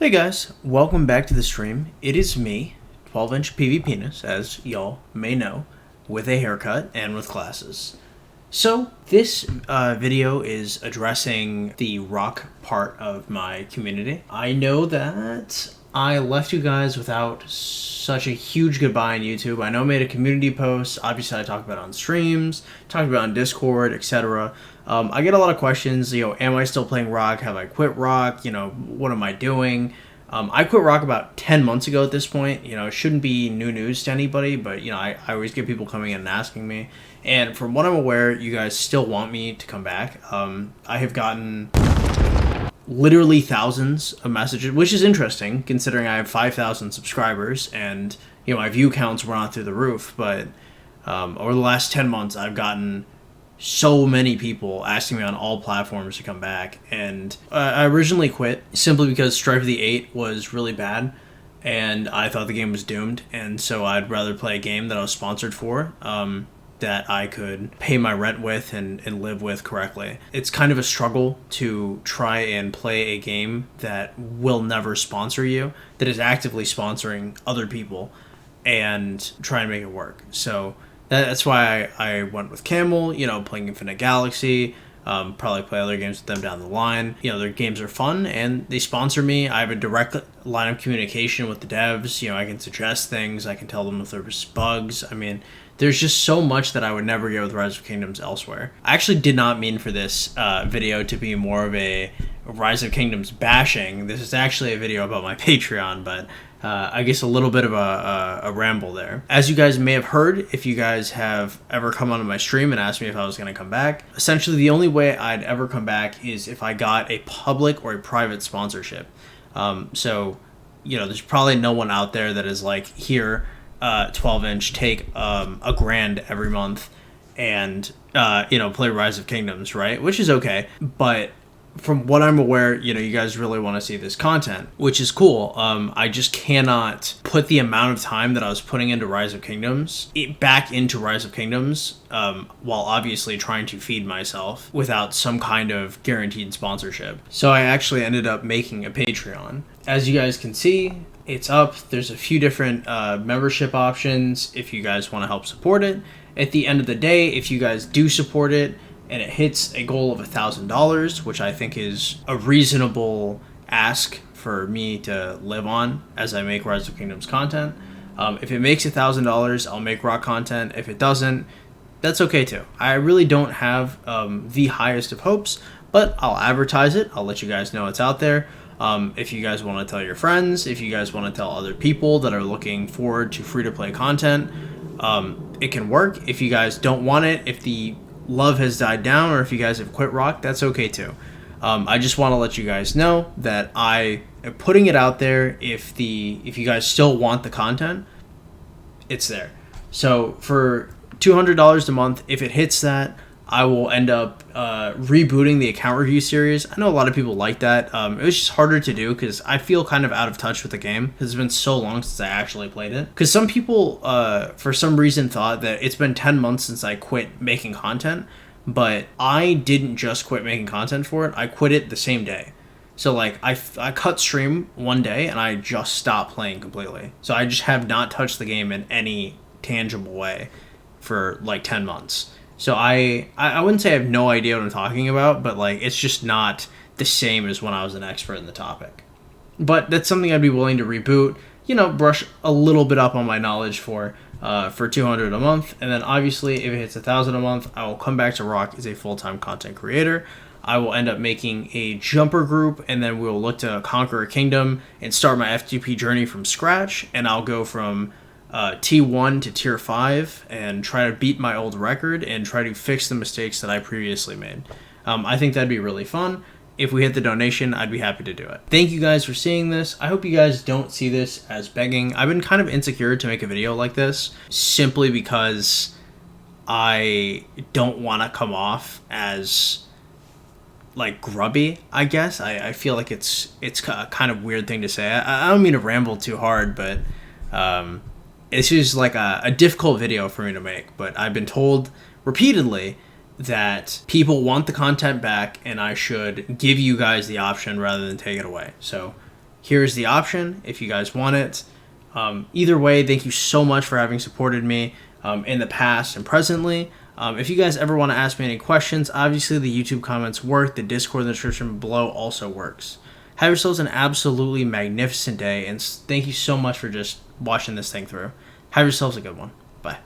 Hey guys, welcome back to the stream. It is me, 12-inch PV Penis, as y'all may know, with a haircut and with glasses. So, this video is addressing the rock part of my community. I know that I left you guys without such a huge goodbye on YouTube. I know I made a community post. Obviously, I talked about it on streams, talked about it on Discord, etc. I get a lot of questions, am I still playing rock? Have I quit rock? What am I doing? I quit rock about 10 months ago at this point. It shouldn't be new news to anybody, but, I always get people coming in and asking me. And from what I'm aware, you guys still want me to come back. I have gotten literally thousands of messages, which is interesting considering I have 5,000 subscribers and, my view counts were not through the roof. But over the last 10 months, I've gotten so many people asking me on all platforms to come back, and I originally quit simply because Strife of the 8 was really bad and I thought the game was doomed, and so I'd rather play a game that I was sponsored for, that I could pay my rent with and live with correctly. It's kind of a struggle to try and play a game that will never sponsor you, that is actively sponsoring other people, and try and make it work. So that's why I went with Camel, playing Infinite Galaxy, probably play other games with them down the line. Their games are fun and they sponsor me. I have a direct line of communication with the devs. I can suggest things. I can tell them if there's bugs. There's just so much that I would never get with Rise of Kingdoms elsewhere. I actually did not mean for this video to be more of a Rise of Kingdoms bashing. This is actually a video about my Patreon, but I guess a little bit of a ramble there. As you guys may have heard, if you guys have ever come onto my stream and asked me if I was going to come back, essentially the only way I'd ever come back is if I got a public or a private sponsorship. So, there's probably no one out there that is like, here, 12-inch, take $1,000 every month and, play Rise of Kingdoms, right? Which is okay, but from what I'm aware, you guys really want to see this content, which is cool. I just cannot put the amount of time that I was putting into Rise of Kingdoms back into Rise of Kingdoms, while obviously trying to feed myself without some kind of guaranteed sponsorship. So I actually ended up making a Patreon. As you guys can see, it's up. There's a few different membership options if you guys want to help support it. At the end of the day, if you guys do support it, and it hits a goal of $1,000, which I think is a reasonable ask for me to live on as I make Rise of Kingdoms content. If it makes $1,000, I'll make rock content. If it doesn't, that's okay too. I really don't have the highest of hopes, but I'll advertise it. I'll let you guys know it's out there. If you guys want to tell your friends, if you guys want to tell other people that are looking forward to free-to-play content, it can work. If you guys don't want it, if the love has died down, or if you guys have quit rock, that's okay too. I just want to let you guys know that I am putting it out there. If you guys still want the content, it's there. So for $200 a month, if it hits that, I will end up rebooting the account review series. I know a lot of people like that. It was just harder to do because I feel kind of out of touch with the game because it's been so long since I actually played it. Because some people, for some reason, thought that it's been 10 months since I quit making content, but I didn't just quit making content for it. I quit it the same day. So I cut stream one day and I just stopped playing completely. So I just have not touched the game in any tangible way for 10 months. So I wouldn't say I have no idea what I'm talking about, but it's just not the same as when I was an expert in the topic. But that's something I'd be willing to reboot, brush a little bit up on my knowledge for $200 a month. And then obviously if it hits $1,000 a month, I will come back to rock as a full-time content creator. I will end up making a jumper group, and then we'll look to conquer a kingdom and start my FTP journey from scratch. And I'll go from T1 to Tier 5 and try to beat my old record and try to fix the mistakes that I previously made. I think that'd be really fun. If we hit the donation, I'd be happy to do it. Thank you guys for seeing this. I hope you guys don't see this as begging. I've been kind of insecure to make a video like this simply because I don't want to come off as grubby, I guess. I feel like it's a kind of weird thing to say. I don't mean to ramble too hard, but it's just a difficult video for me to make. But I've been told repeatedly that people want the content back and I should give you guys the option rather than take it away. So Here's the option if you guys want it. Either way, thank you so much for having supported me in the past and presently. If you guys ever want to ask me any questions, obviously the YouTube comments work. The Discord in the description below also works. Have yourselves an absolutely magnificent day, and thank you so much for just watching this thing through. Have yourselves a good one. Bye.